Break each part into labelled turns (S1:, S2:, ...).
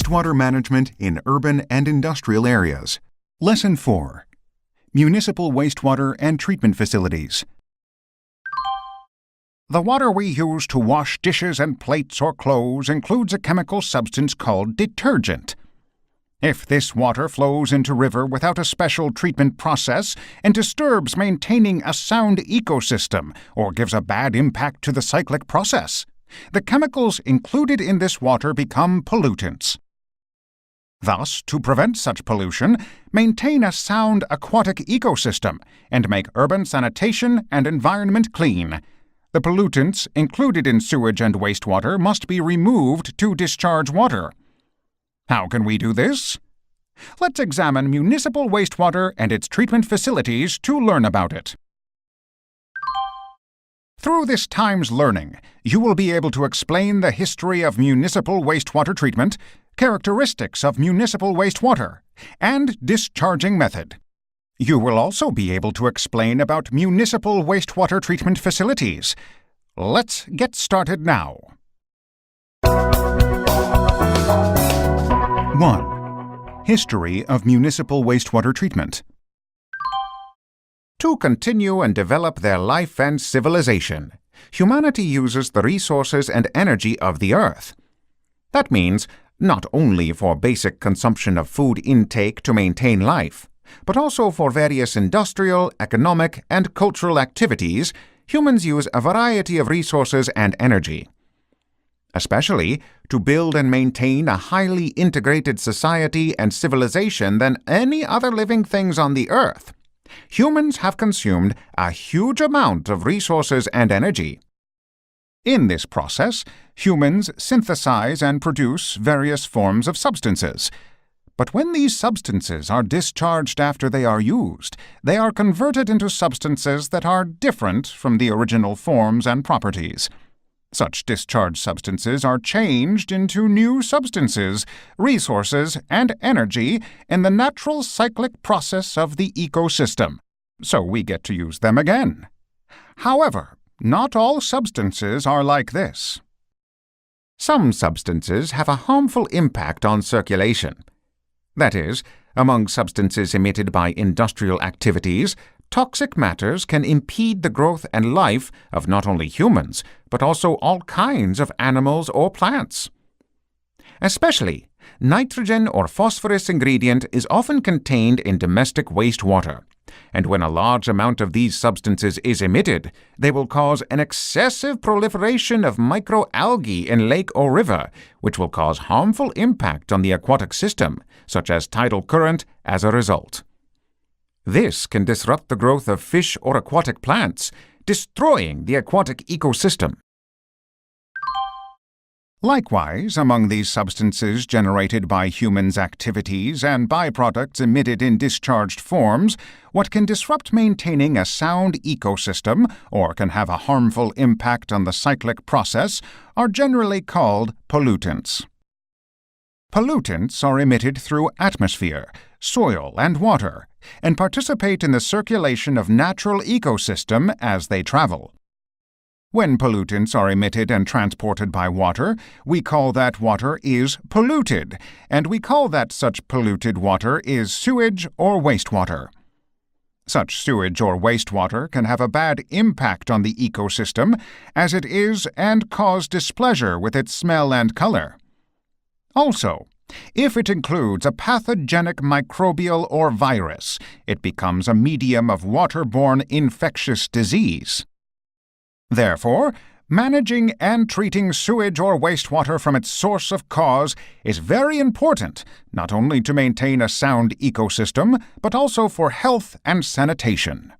S1: Wastewater Management in Urban and Industrial Areas. Lesson 4. Municipal Wastewater and Treatment Facilities. The water we use to wash dishes and plates or clothes includes a chemical substance called detergent. If this water flows into river without a special treatment process and disturbs maintaining a sound ecosystem or gives a bad impact to the cyclic process, the chemicals included in this water become pollutants. Thus, to prevent such pollution, maintain a sound aquatic ecosystem and make urban sanitation and environment clean. The pollutants included in sewage and wastewater must be removed to discharge water. How can we do this? Let's examine municipal wastewater and its treatment facilities to learn about it. Through this time's learning, you will be able to explain the history of municipal wastewater treatment, characteristics of municipal wastewater, and discharging method. You will also be able to explain about municipal wastewater treatment facilities. Let's get started now. 1. History of municipal wastewater treatment. To continue and develop their life and civilization, humanity uses the resources and energy of the earth. That means not only for basic consumption of food intake to maintain life, but also for various industrial, economic, and cultural activities, humans use a variety of resources and energy. Especially to build and maintain a highly integrated society and civilization than any other living things on the earth, humans have consumed a huge amount of resources and energy. In this process, humans synthesize and produce various forms of substances. But when these substances are discharged after they are used, they are converted into substances that are different from the original forms and properties. Such discharged substances are changed into new substances, resources, and energy in the natural cyclic process of the ecosystem, so we get to use them again. However, not all substances are like this. Some substances have a harmful impact on circulation. That is, among substances emitted by industrial activities, toxic matters can impede the growth and life of not only humans, but also all kinds of animals or plants. Especially, nitrogen or phosphorus ingredient is often contained in domestic wastewater, and when a large amount of these substances is emitted, they will cause an excessive proliferation of microalgae in lake or river, which will cause harmful impact on the aquatic system, such as tidal current, as a result. This can disrupt the growth of fish or aquatic plants, destroying the aquatic ecosystem. Likewise, among these substances generated by humans' activities and byproducts emitted in discharged forms, what can disrupt maintaining a sound ecosystem or can have a harmful impact on the cyclic process are generally called pollutants. Pollutants are emitted through atmosphere, soil, and water, and participate in the circulation of natural ecosystem as they travel. When pollutants are emitted and transported by water, we call that water is polluted, and we call that such polluted water is sewage or wastewater. Such sewage or wastewater can have a bad impact on the ecosystem, as it is and cause displeasure with its smell and color. Also, if it includes a pathogenic microbial or virus, it becomes a medium of waterborne infectious disease. Therefore, managing and treating sewage or wastewater from its source of cause is very important, not only to maintain a sound ecosystem, but also for health and sanitation.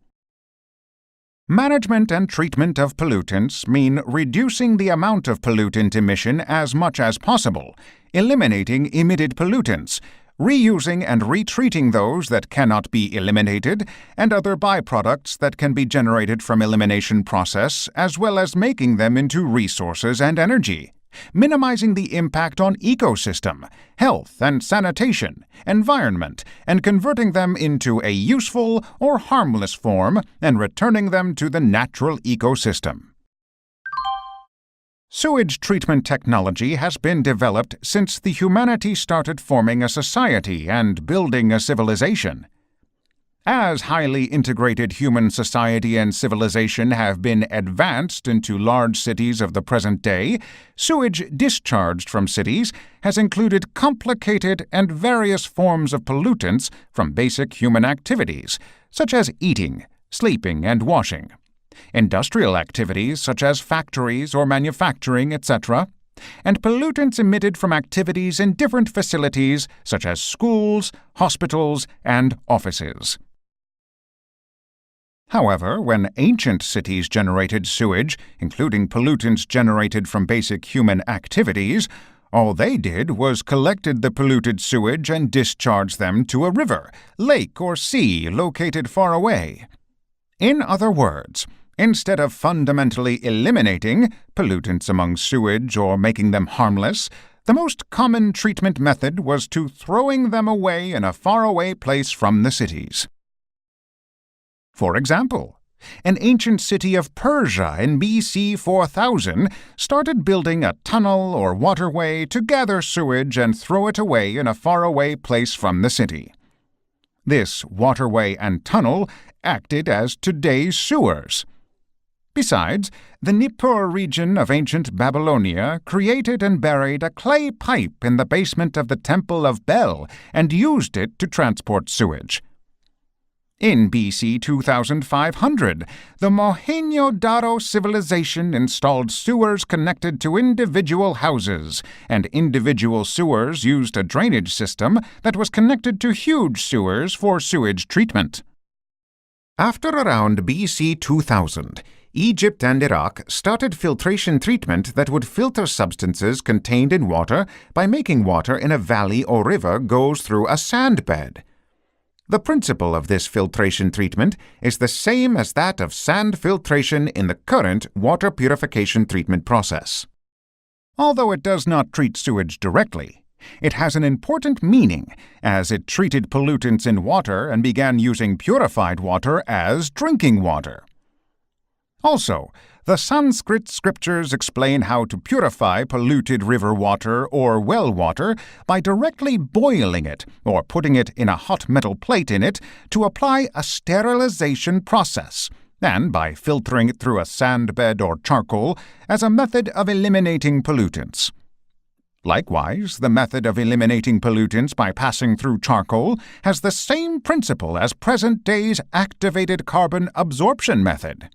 S1: Management and treatment of pollutants mean reducing the amount of pollutant emission as much as possible, eliminating emitted pollutants, reusing and retreating those that cannot be eliminated, and other byproducts that can be generated from elimination process, as well as making them into resources and energy, minimizing the impact on ecosystem, health and sanitation, environment, and converting them into a useful or harmless form and returning them to the natural ecosystem. Sewage treatment technology has been developed since the humanity started forming a society and building a civilization. As highly integrated human society and civilization have been advanced into large cities of the present day, sewage discharged from cities has included complicated and various forms of pollutants from basic human activities, such as eating, sleeping, and washing, industrial activities such as factories or manufacturing, etc., and pollutants emitted from activities in different facilities such as schools, hospitals, and offices. However, when ancient cities generated sewage, including pollutants generated from basic human activities, all they did was collected the polluted sewage and discharged them to a river, lake, or sea located far away. In other words, instead of fundamentally eliminating pollutants among sewage or making them harmless, the most common treatment method was to throwing them away in a faraway place from the cities. For example, an ancient city of Persia in BC 4000 started building a tunnel or waterway to gather sewage and throw it away in a faraway place from the city. This waterway and tunnel acted as today's sewers. Besides, the Nippur region of ancient Babylonia created and buried a clay pipe in the basement of the Temple of Bel and used it to transport sewage. In BC 2500, the Mohenjo-Daro civilization installed sewers connected to individual houses, and individual sewers used a drainage system that was connected to huge sewers for sewage treatment. After around BC 2000, Egypt and Iraq started filtration treatment that would filter substances contained in water by making water in a valley or river goes through a sand bed. The principle of this filtration treatment is the same as that of sand filtration in the current water purification treatment process. Although it does not treat sewage directly, it has an important meaning as it treated pollutants in water and began using purified water as drinking water. Also, the Sanskrit scriptures explain how to purify polluted river water or well water by directly boiling it or putting it in a hot metal plate in it to apply a sterilization process, and by filtering it through a sand bed or charcoal as a method of eliminating pollutants. Likewise, the method of eliminating pollutants by passing through charcoal has the same principle as present-day's activated carbon absorption method.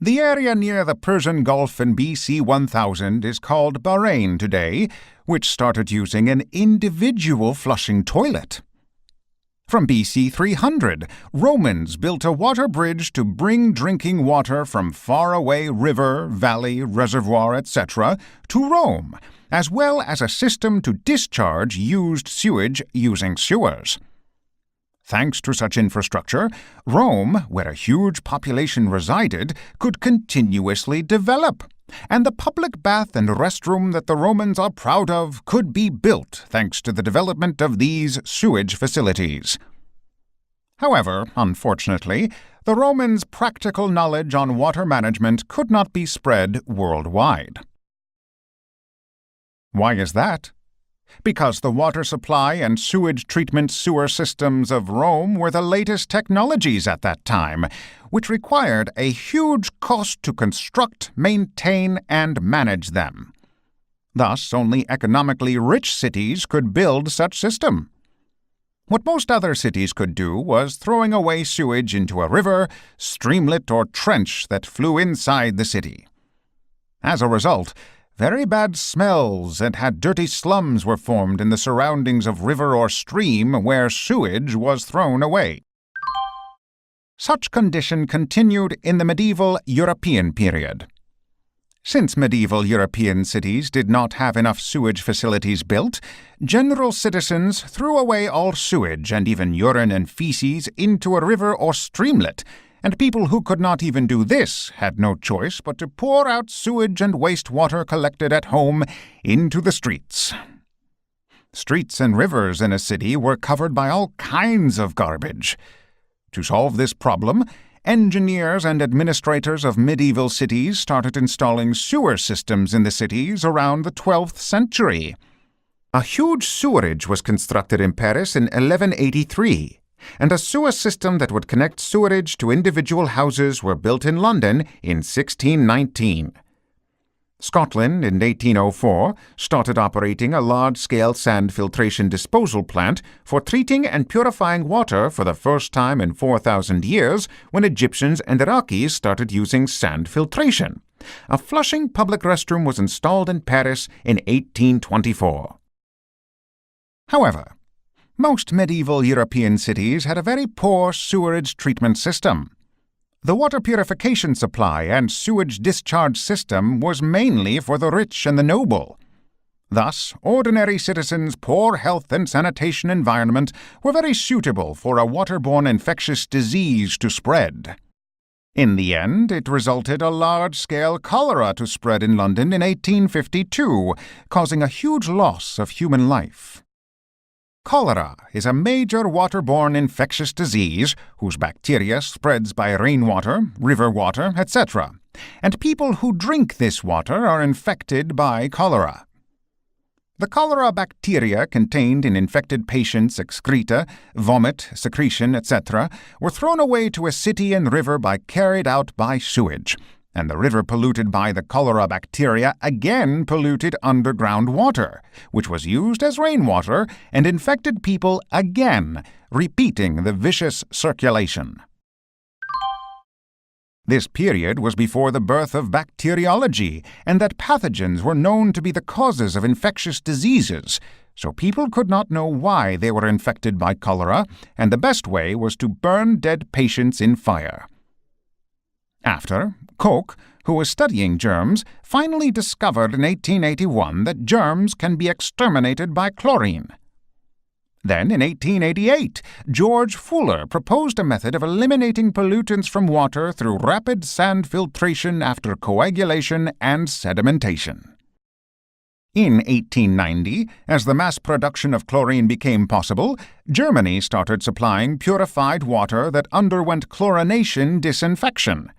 S1: The area near the Persian Gulf in BC 1000 is called Bahrain today, which started using an individual flushing toilet. From BC 300, Romans built a water bridge to bring drinking water from faraway river, valley, reservoir, etc. to Rome, as well as a system to discharge used sewage using sewers. Thanks to such infrastructure, Rome, where a huge population resided, could continuously develop, and the public bath and restroom that the Romans are proud of could be built thanks to the development of these sewage facilities. However, unfortunately, the Romans' practical knowledge on water management could not be spread worldwide. Why is that? Because the water supply and sewage treatment sewer systems of Rome were the latest technologies at that time, which required a huge cost to construct, maintain, and manage them. Thus, only economically rich cities could build such system. What most other cities could do was throwing away sewage into a river, streamlet, or trench that flew inside the city. As a result, very bad smells and dirty slums were formed in the surroundings of river or stream where sewage was thrown away. Such condition continued in the medieval European period. Since medieval European cities did not have enough sewage facilities built, general citizens threw away all sewage and even urine and feces into a river or streamlet, and people who could not even do this had no choice but to pour out sewage and wastewater collected at home into the streets. Streets and rivers in a city were covered by all kinds of garbage. To solve this problem, engineers and administrators of medieval cities started installing sewer systems in the cities around the 12th century. A huge sewerage was constructed in Paris in 1183, and a sewer system that would connect sewerage to individual houses were built in London in 1619. Scotland, in 1804, started operating a large-scale sand filtration disposal plant for treating and purifying water for the first time in 4,000 years when Egyptians and Iraqis started using sand filtration. A flushing public restroom was installed in Paris in 1824. However, most medieval European cities had a very poor sewerage treatment system. The water purification supply and sewage discharge system was mainly for the rich and the noble. Thus, ordinary citizens' poor health and sanitation environment were very suitable for a waterborne infectious disease to spread. In the end, it resulted a large-scale cholera to spread in London in 1852, causing a huge loss of human life. Cholera is a major waterborne infectious disease whose bacteria spreads by rainwater, river water, etc., and people who drink this water are infected by cholera. The cholera bacteria contained in infected patients' excreta, vomit, secretion, etc., were thrown away to a city and river carried out by sewage, and the river polluted by the cholera bacteria again polluted underground water, which was used as rainwater and infected people again, repeating the vicious circulation. This period was before the birth of bacteriology, and that pathogens were known to be the causes of infectious diseases, so people could not know why they were infected by cholera, and the best way was to burn dead patients in fire. After, Koch, who was studying germs, finally discovered in 1881 that germs can be exterminated by chlorine. Then, in 1888, George Fuller proposed a method of eliminating pollutants from water through rapid sand filtration after coagulation and sedimentation. In 1890, as the mass production of chlorine became possible, Germany started supplying purified water that underwent chlorination disinfection.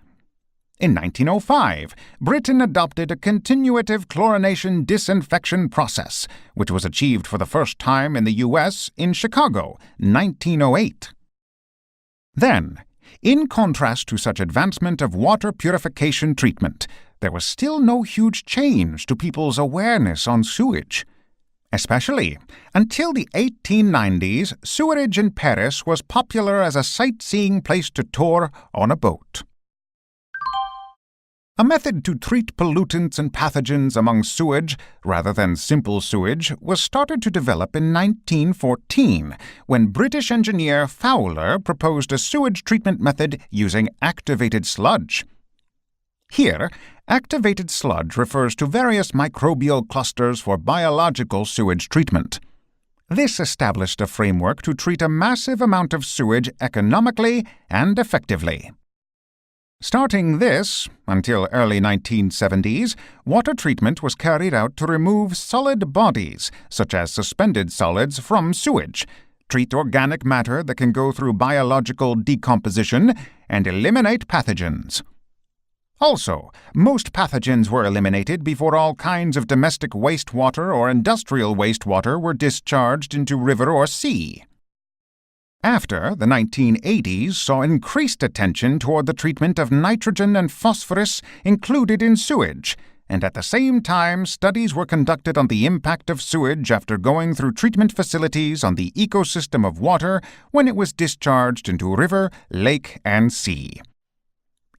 S1: In 1905, Britain adopted a continuative chlorination disinfection process, which was achieved for the first time in the U.S. in Chicago, 1908. Then, in contrast to such advancement of water purification treatment, there was still no huge change to people's awareness on sewage. Especially, until the 1890s, sewerage in Paris was popular as a sightseeing place to tour on a boat. A method to treat pollutants and pathogens among sewage, rather than simple sewage, was started to develop in 1914, when British engineer Fowler proposed a sewage treatment method using activated sludge. Here, activated sludge refers to various microbial clusters for biological sewage treatment. This established a framework to treat a massive amount of sewage economically and effectively. Starting this, until early 1970s, water treatment was carried out to remove solid bodies, such as suspended solids, from sewage, treat organic matter that can go through biological decomposition, and eliminate pathogens. Also, most pathogens were eliminated before all kinds of domestic wastewater or industrial wastewater were discharged into river or sea. After, the 1980s saw increased attention toward the treatment of nitrogen and phosphorus included in sewage, and at the same time studies were conducted on the impact of sewage after going through treatment facilities on the ecosystem of water when it was discharged into river, lake, and sea.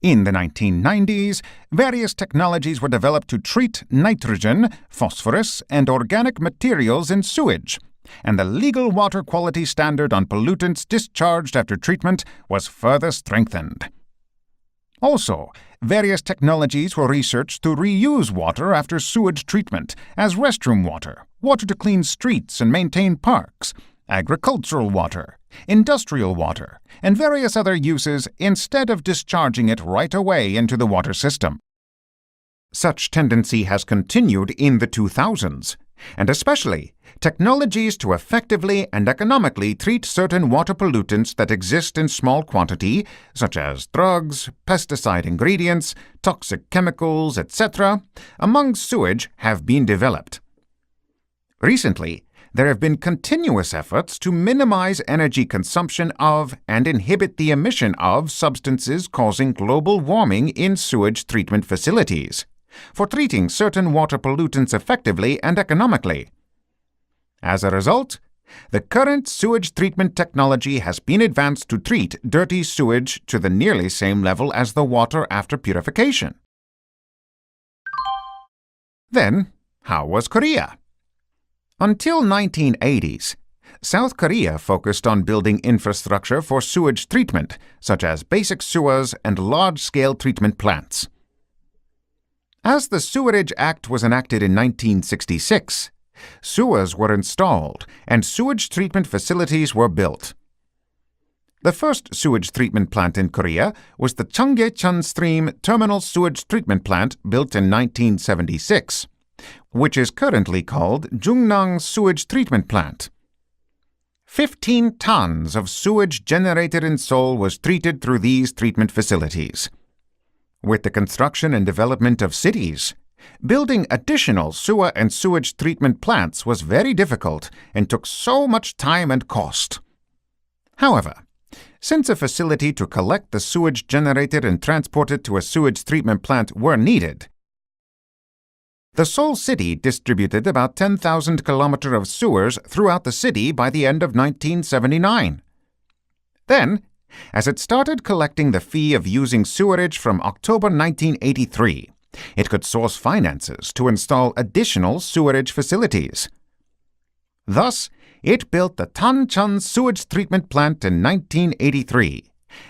S1: In the 1990s, various technologies were developed to treat nitrogen, phosphorus, and organic materials in sewage, and the legal water quality standard on pollutants discharged after treatment was further strengthened. Also, various technologies were researched to reuse water after sewage treatment as restroom water, water to clean streets and maintain parks, agricultural water, industrial water, and various other uses instead of discharging it right away into the water system. Such tendency has continued in the 2000s. and especially technologies to effectively and economically treat certain water pollutants that exist in small quantity, such as drugs, pesticide ingredients, toxic chemicals, etc., among sewage have been developed. Recently, there have been continuous efforts to minimize energy consumption of and inhibit the emission of substances causing global warming in sewage treatment facilities, for treating certain water pollutants effectively and economically. As a result, the current sewage treatment technology has been advanced to treat dirty sewage to the nearly same level as the water after purification. Then, how was Korea? Until 1980s, South Korea focused on building infrastructure for sewage treatment, such as basic sewers and large-scale treatment plants. As the Sewerage Act was enacted in 1966, sewers were installed and sewage treatment facilities were built. The first sewage treatment plant in Korea was the Cheonggyecheon Stream Terminal Sewage Treatment Plant built in 1976, which is currently called Jungnang Sewage Treatment Plant. 15 tons of sewage generated in Seoul was treated through these treatment facilities. With the construction and development of cities, building additional sewer and sewage treatment plants was very difficult and took so much time and cost. However, since a facility to collect the sewage generated and transport it to a sewage treatment plant were needed, the Seoul city distributed about 10,000 kilometers of sewers throughout the city by the end of 1979. Then, as it started collecting the fee of using sewerage from October 1983, it could source finances to install additional sewerage facilities. Thus, it built the Tancheon Sewage Treatment Plant in 1983,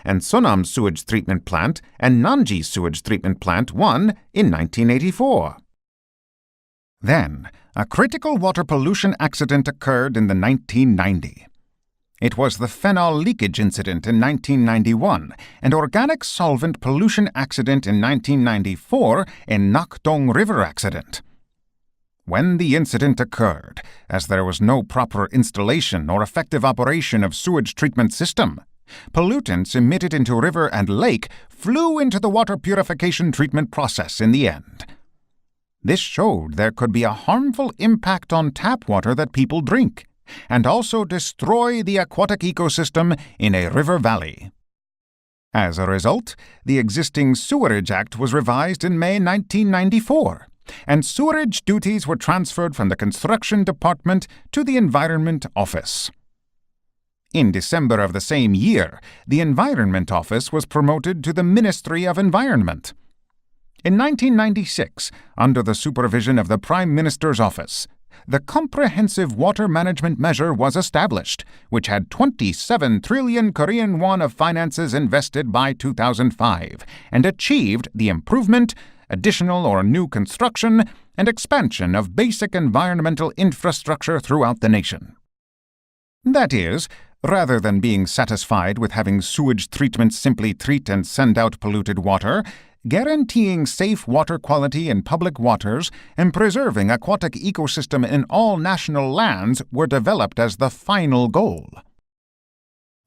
S1: and Sonam Sewage Treatment Plant and Nanji Sewage Treatment Plant 1 in 1984. Then, a critical water pollution accident occurred in the 1990s. It was the phenol leakage incident in 1991 and organic solvent pollution accident in 1994 in Nakdong River accident. When the incident occurred, as there was no proper installation or effective operation of sewage treatment system, pollutants emitted into river and lake flew into the water purification treatment process in the end. This showed there could be a harmful impact on tap water that people drink, and also destroy the aquatic ecosystem in a river valley. As a result, the existing Sewerage Act was revised in May 1994, and sewerage duties were transferred from the Construction Department to the Environment Office. In December of the same year, the Environment Office was promoted to the Ministry of Environment. In 1996, under the supervision of the Prime Minister's Office, the Comprehensive Water Management Measure was established, which had 27 trillion Korean won of finances invested by 2005, and achieved the improvement, additional or new construction, and expansion of basic environmental infrastructure throughout the nation. That is, rather than being satisfied with having sewage treatment simply treat and send out polluted water, guaranteeing safe water quality in public waters and preserving aquatic ecosystem in all national lands were developed as the final goal.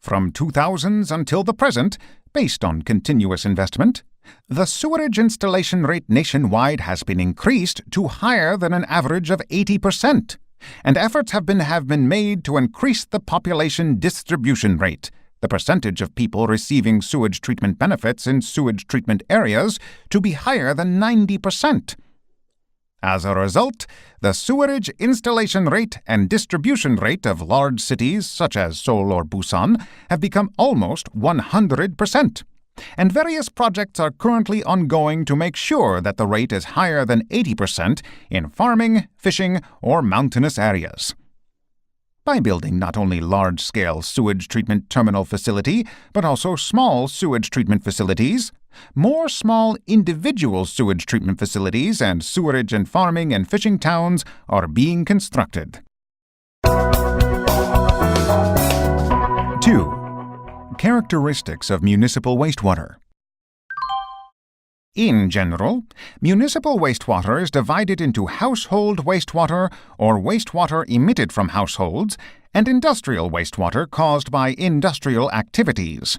S1: From 2000s until the present, based on continuous investment, the sewerage installation rate nationwide has been increased to higher than an average of 80%, and efforts have been made to increase the population distribution rate, the percentage of people receiving sewage treatment benefits in sewage treatment areas, to be higher than 90%. As a result, the sewerage installation rate and distribution rate of large cities such as Seoul or Busan have become almost 100%, and various projects are currently ongoing to make sure that the rate is higher than 80% in farming, fishing, or mountainous areas. By building not only large-scale sewage treatment terminal facility, but also small sewage treatment facilities, more small individual sewage treatment facilities and sewerage and farming and fishing towns are being constructed. 2. Characteristics of municipal wastewater. In general, municipal wastewater is divided into household wastewater or wastewater emitted from households and industrial wastewater caused by industrial activities.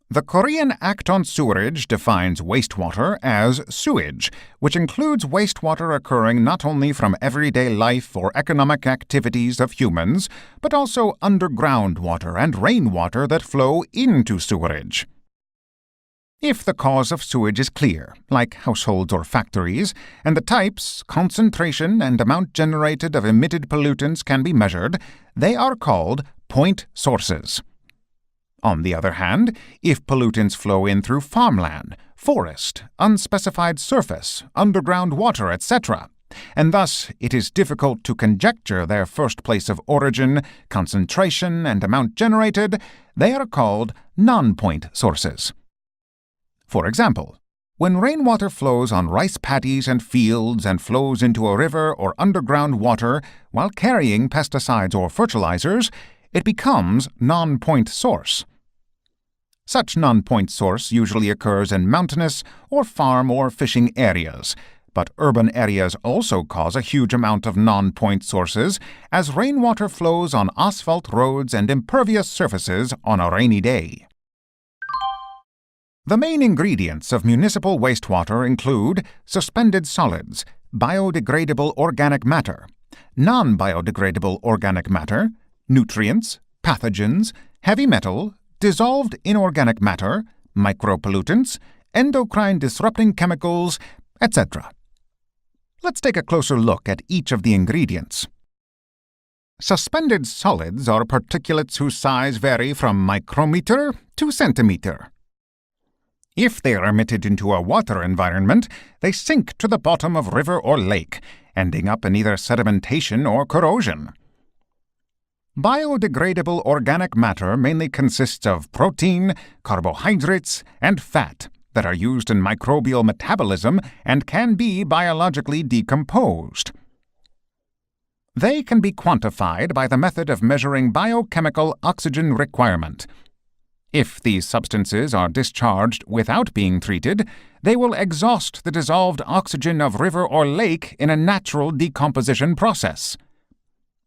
S1: The Korean Act on Sewerage defines wastewater as sewage, which includes wastewater occurring not only from everyday life or economic activities of humans, but also underground water and rainwater that flow into sewerage. If the cause of sewage is clear, like households or factories, and the types, concentration, and amount generated of emitted pollutants can be measured, they are called point sources. On the other hand, if pollutants flow in through farmland, forest, unspecified surface, underground water, etc., and thus it is difficult to conjecture their first place of origin, concentration, and amount generated, they are called non-point sources. For example, when rainwater flows on rice paddies and fields and flows into a river or underground water while carrying pesticides or fertilizers, it becomes non-point source. Such non-point source usually occurs in mountainous or farm or fishing areas, but urban areas also cause a huge amount of non-point sources as rainwater flows on asphalt roads and impervious surfaces on a rainy day. The main ingredients of municipal wastewater include suspended solids, biodegradable organic matter, non-biodegradable organic matter, nutrients, pathogens, heavy metal, dissolved inorganic matter, micropollutants, endocrine-disrupting chemicals, etc. Let's take a closer look at each of the ingredients. Suspended solids are particulates whose size vary from micrometer to centimeter. If they are emitted into a water environment, they sink to the bottom of river or lake, ending up in either sedimentation or corrosion. Biodegradable organic matter mainly consists of protein, carbohydrates, and fat that are used in microbial metabolism and can be biologically decomposed. They can be quantified by the method of measuring biochemical oxygen requirement. If these substances are discharged without being treated, they will exhaust the dissolved oxygen of river or lake in a natural decomposition process.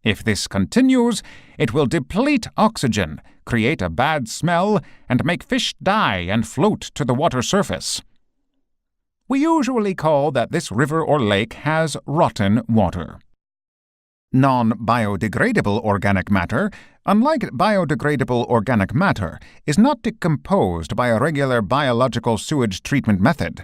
S1: If this continues, it will deplete oxygen, create a bad smell, and make fish die and float to the water surface. We usually call that this river or lake has rotten water. Non-biodegradable organic matter, unlike biodegradable organic matter, is not decomposed by a regular biological sewage treatment method.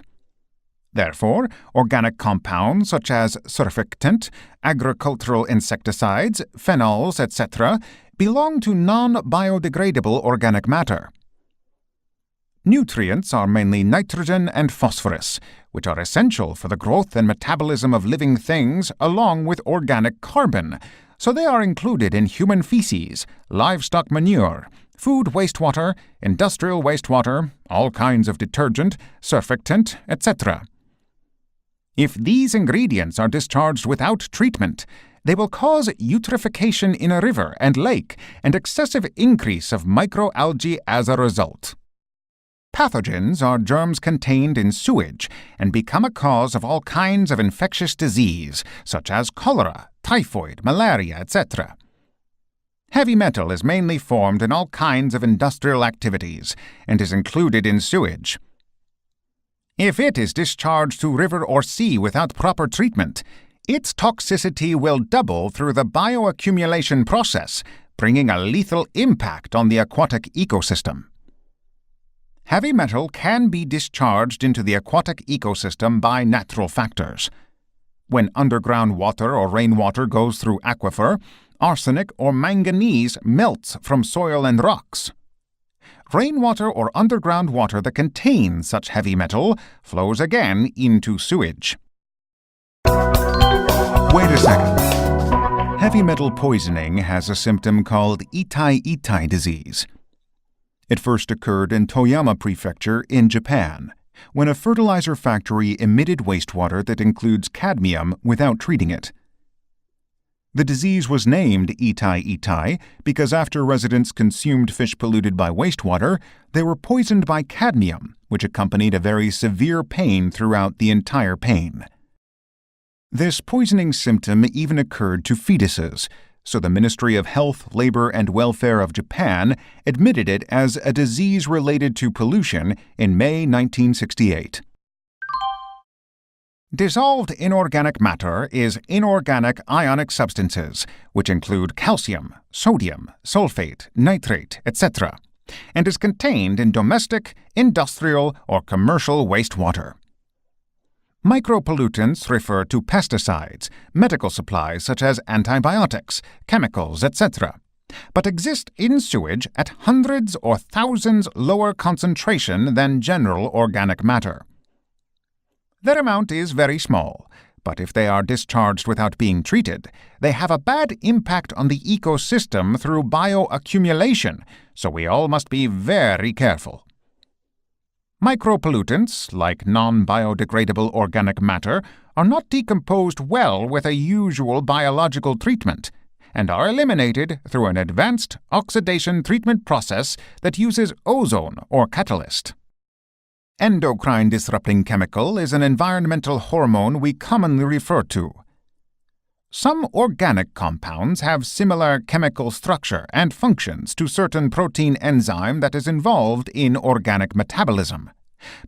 S1: Therefore, organic compounds such as surfactant, agricultural insecticides, phenols, etc., belong to non-biodegradable organic matter. Nutrients are mainly nitrogen and phosphorus, which are essential for the growth and metabolism of living things along with organic carbon, so they are included in human feces, livestock manure, food wastewater, industrial wastewater, all kinds of detergent, surfactant, etc. If these ingredients are discharged without treatment, they will cause eutrophication in a river and lake and excessive increase of microalgae as a result. Pathogens are germs contained in sewage and become a cause of all kinds of infectious disease, such as cholera, typhoid, malaria, etc. Heavy metal is mainly formed in all kinds of industrial activities and is included in sewage. If it is discharged to river or sea without proper treatment, its toxicity will double through the bioaccumulation process, bringing a lethal impact on the aquatic ecosystem. Heavy metal can be discharged into the aquatic ecosystem by natural factors. When underground water or rainwater goes through aquifer, arsenic or manganese melts from soil and rocks. Rainwater or underground water that contains such heavy metal flows again into sewage. Wait a second. Heavy metal poisoning has a symptom called itai-itai disease. It first occurred in Toyama Prefecture in Japan, when a fertilizer factory emitted wastewater that includes cadmium without treating it. The disease was named ETI because after residents consumed fish polluted by wastewater, they were poisoned by cadmium, which accompanied a very severe pain throughout the entire pain. This poisoning symptom even occurred to fetuses, so the Ministry of Health, Labor and Welfare of Japan admitted it as a disease related to pollution in May 1968. Dissolved inorganic matter is inorganic ionic substances, which include calcium, sodium, sulfate, nitrate, etc., and is contained in domestic, industrial, or commercial wastewater. Micropollutants refer to pesticides, medical supplies such as antibiotics, chemicals, etc., but exist in sewage at hundreds or thousands lower concentration than general organic matter. Their amount is very small, but if they are discharged without being treated, they have a bad impact on the ecosystem through bioaccumulation, so we all must be very careful. Micropollutants, like non-biodegradable organic matter, are not decomposed well with a usual biological treatment, and are eliminated through an advanced oxidation treatment process that uses ozone or catalyst. Endocrine-disrupting chemical is an environmental hormone we commonly refer to. Some organic compounds have similar chemical structure and functions to certain protein enzyme that is involved in organic metabolism.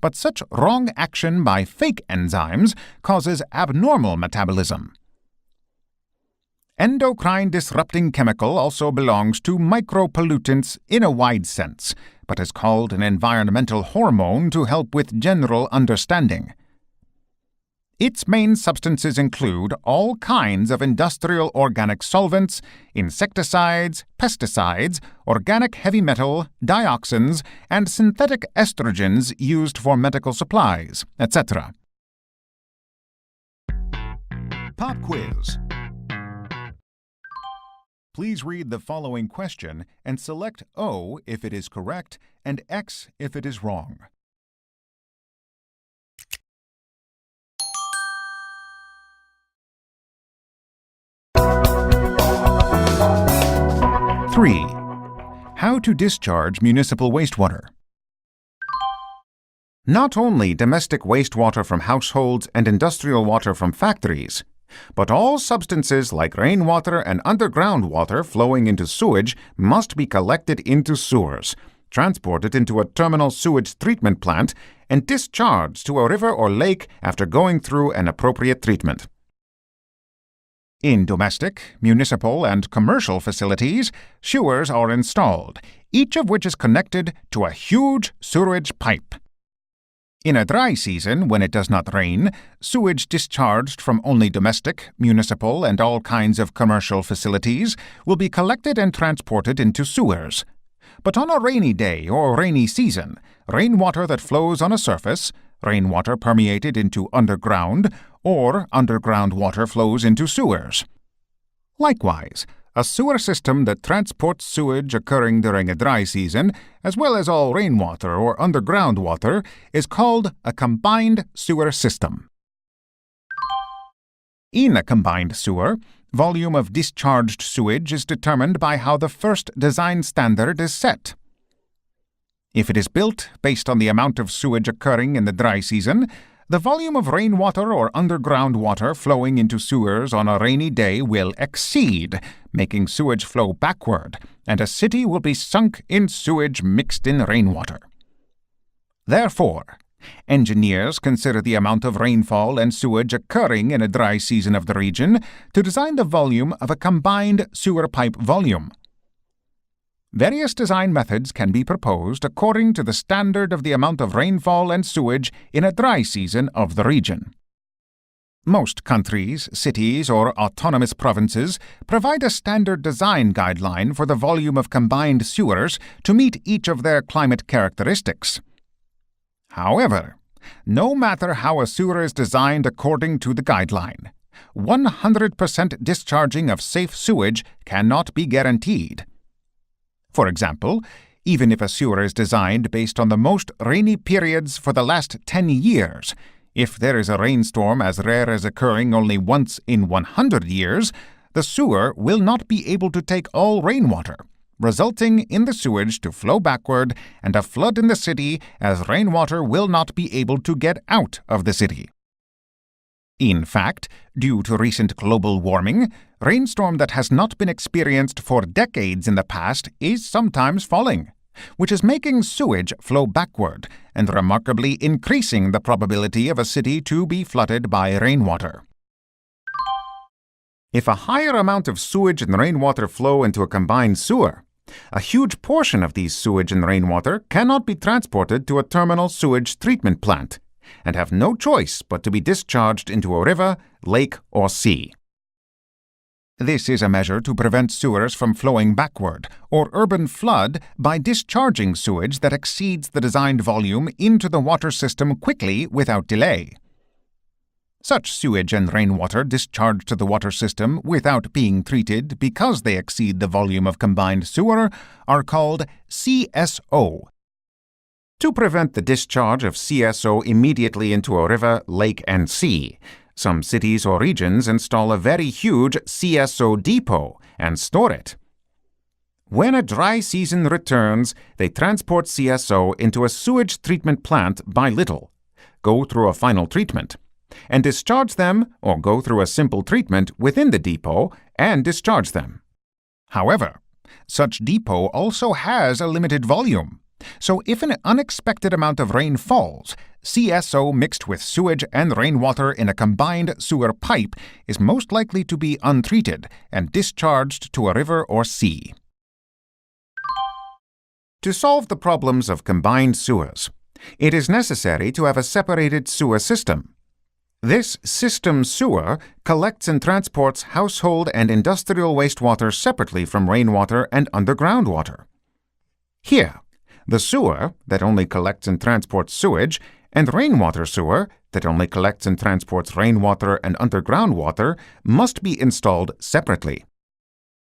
S1: But such wrong action by fake enzymes causes abnormal metabolism. Endocrine-disrupting chemical also belongs to micropollutants in a wide sense, but is called an environmental hormone to help with general understanding. Its main substances include all kinds of industrial organic solvents, insecticides, pesticides, organic heavy metal, dioxins, and synthetic estrogens used for medical supplies, etc. Pop quiz. Please read the following question and select O if it is correct and X if it is wrong. Three. How to discharge municipal wastewater. Not only domestic wastewater from households and industrial water from factories, but all substances like rainwater and underground water flowing into sewage must be collected into sewers, transported into a terminal sewage treatment plant, and discharged to a river or lake after going through an appropriate treatment. In domestic, municipal, and commercial facilities, sewers are installed, each of which is connected to a huge sewage pipe. In a dry season, when it does not rain, sewage discharged from only domestic, municipal, and all kinds of commercial facilities will be collected and transported into sewers. But on a rainy day or rainy season, rainwater that flows on a surface, rainwater permeated into underground, or underground water flows into sewers. Likewise, a sewer system that transports sewage occurring during a dry season, as well as all rainwater or underground water, is called a combined sewer system. In a combined sewer, volume of discharged sewage is determined by how the first design standard is set. If it is built based on the amount of sewage occurring in the dry season, the volume of rainwater or underground water flowing into sewers on a rainy day will exceed, making sewage flow backward, and a city will be sunk in sewage mixed in rainwater. Therefore, engineers consider the amount of rainfall and sewage occurring in a dry season of the region to design the volume of a combined sewer pipe volume. Various design methods can be proposed according to the standard of the amount of rainfall and sewage in a dry season of the region. Most countries, cities, or autonomous provinces provide a standard design guideline for the volume of combined sewers to meet each of their climate characteristics. However, no matter how a sewer is designed according to the guideline, 100% discharging of safe sewage cannot be guaranteed. For example, even if a sewer is designed based on the most rainy periods for the last 10 years, if there is a rainstorm as rare as occurring only once in 100 years, the sewer will not be able to take all rainwater, resulting in the sewage to flow backward and a flood in the city as rainwater will not be able to get out of the city. In fact, due to recent global warming, rainstorm that has not been experienced for decades in the past is sometimes falling, which is making sewage flow backward and remarkably increasing the probability of a city to be flooded by rainwater. If a higher amount of sewage and rainwater flow into a combined sewer, a huge portion of these sewage and rainwater cannot be transported to a terminal sewage treatment plant and have no choice but to be discharged into a river, lake, or sea. This is a measure to prevent sewers from flowing backward or urban flood by discharging sewage that exceeds the designed volume into the water system quickly without delay. Such sewage and rainwater discharged to the water system without being treated because they exceed the volume of combined sewer are called CSO. To prevent the discharge of CSO immediately into a river, lake, and sea, some cities or regions install a very huge CSO depot and store it. When a dry season returns, they transport CSO into a sewage treatment plant by little, go through a final treatment, and discharge them or go through a simple treatment within the depot and discharge them. However, such depot also has a limited volume, so if an unexpected amount of rain falls, CSO mixed with sewage and rainwater in a combined sewer pipe is most likely to be untreated and discharged to a river or sea. To solve the problems of combined sewers, it is necessary to have a separated sewer system. This system sewer collects and transports household and industrial wastewater separately from rainwater and underground water. Here, the sewer that only collects and transports sewage and rainwater sewer that only collects and transports rainwater and underground water must be installed separately.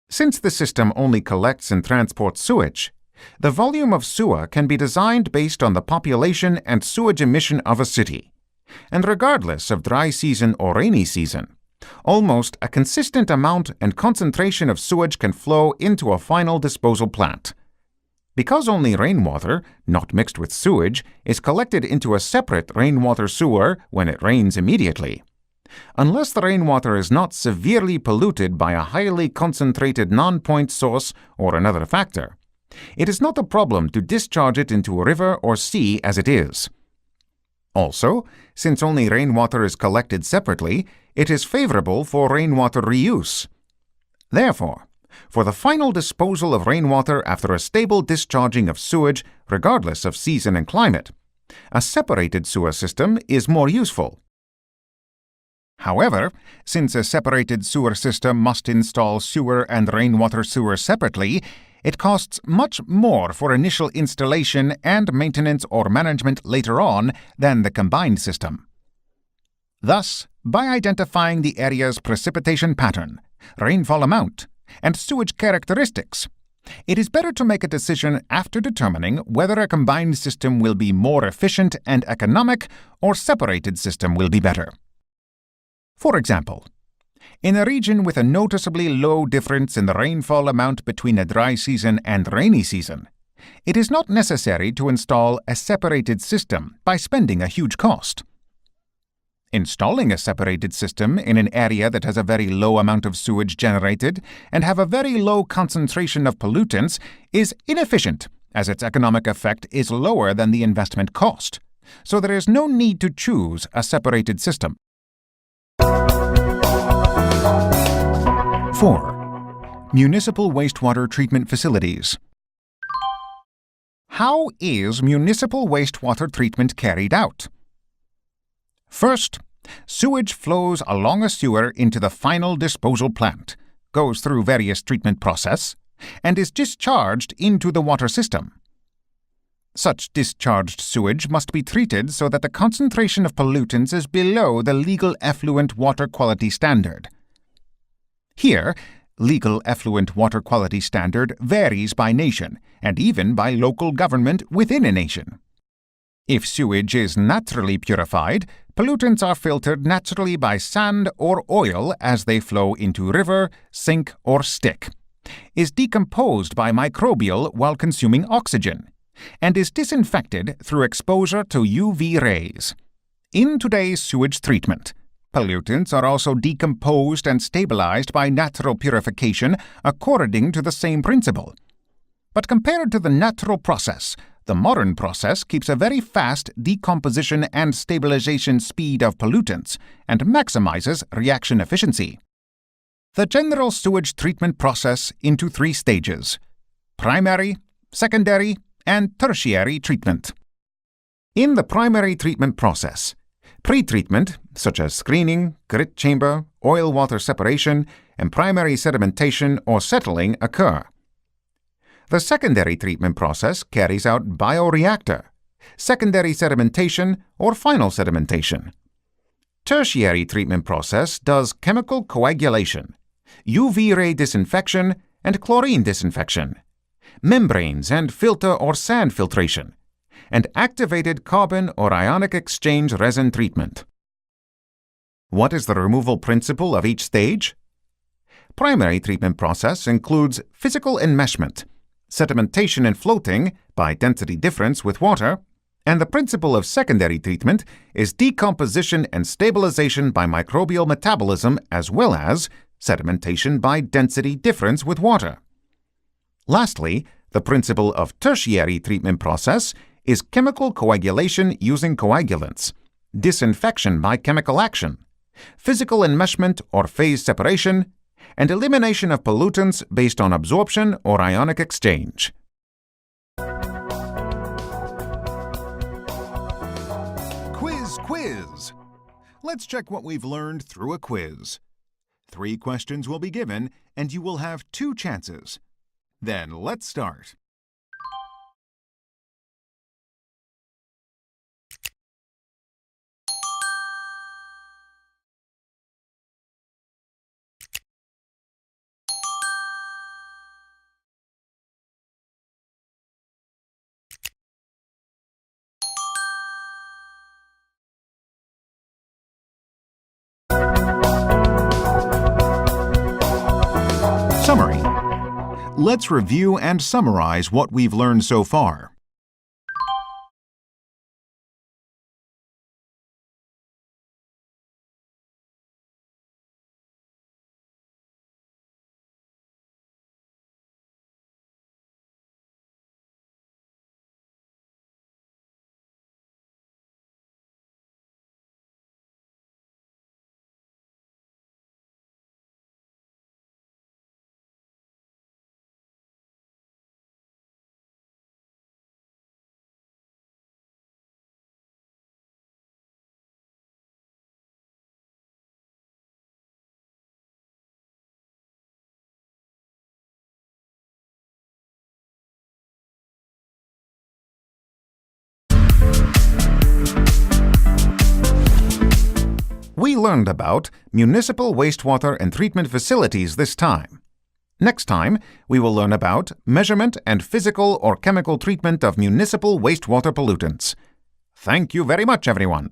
S1: Since the system only collects and transports sewage, the volume of sewer can be designed based on the population and sewage emission of a city. And regardless of dry season or rainy season, almost a consistent amount and concentration of sewage can flow into a final disposal plant. Because only rainwater, not mixed with sewage, is collected into a separate rainwater sewer when it rains immediately. Unless the rainwater is not severely polluted by a highly concentrated non-point source or another factor, it is not a problem to discharge it into a river or sea as it is. Also, since only rainwater is collected separately, it is favorable for rainwater reuse. Therefore, for the final disposal of rainwater after a stable discharging of sewage, regardless of season and climate, a separated sewer system is more useful. However, since a separated sewer system must install sewer and rainwater sewer separately, it costs much more for initial installation and maintenance or management later on than the combined system. Thus, by identifying the area's precipitation pattern, rainfall amount, and sewage characteristics, it is better to make a decision after determining whether a combined system will be more efficient and economic or separated system will be better. For example, in a region with a noticeably low difference in the rainfall amount between a dry season and rainy season, it is not necessary to install a separated system by spending a huge cost. Installing a separated system in an area that has a very low amount of sewage generated and have a very low concentration of pollutants is inefficient, as its economic effect is lower than the investment cost, so there is no need to choose a separated system. 4. Municipal wastewater treatment facilities. How is municipal wastewater treatment carried out? First, sewage flows along a sewer into the final disposal plant, goes through various treatment processes, and is discharged into the water system. Such discharged sewage must be treated so that the concentration of pollutants is below the legal effluent water quality standard. Here, legal effluent water quality standard varies by nation and even by local government within a nation. If sewage is naturally purified, Pollutants are filtered naturally by sand or oil as they flow into river, sink, or stick, is decomposed by microbial while consuming oxygen, and is disinfected through exposure to UV rays. In today's sewage treatment, pollutants are also decomposed and stabilized by natural purification according to the same principle. But compared to the natural process, the modern process keeps a very fast decomposition and stabilization speed of pollutants and maximizes reaction efficiency. The general sewage treatment process into 3 stages: primary, secondary, and tertiary treatment. In the primary treatment process, pre-treatment, such as screening, grit chamber, oil-water separation, and primary sedimentation or settling occur. The secondary treatment process carries out bioreactor, secondary sedimentation, or final sedimentation. Tertiary treatment process does chemical coagulation, UV ray disinfection, and chlorine disinfection, membranes and filter or sand filtration, and activated carbon or ionic exchange resin treatment. What is the removal principle of each stage? Primary treatment process includes physical enmeshment, sedimentation and floating by density difference with water, and the principle of secondary treatment is decomposition and stabilization by microbial metabolism as well as sedimentation by density difference with water. Lastly, the principle of tertiary treatment process is chemical coagulation using coagulants, disinfection by chemical action, physical enmeshment or phase separation, and elimination of pollutants based on absorption or ionic exchange. Quiz! Let's check what we've learned through a quiz. 3 questions will be given, and you will have 2 chances. Then let's start. Summary. Let's review and summarize what we've learned so far. We learned about municipal wastewater and treatment facilities this time. Next time, we will learn about measurement and physical or chemical treatment of municipal wastewater pollutants. Thank you very much, everyone.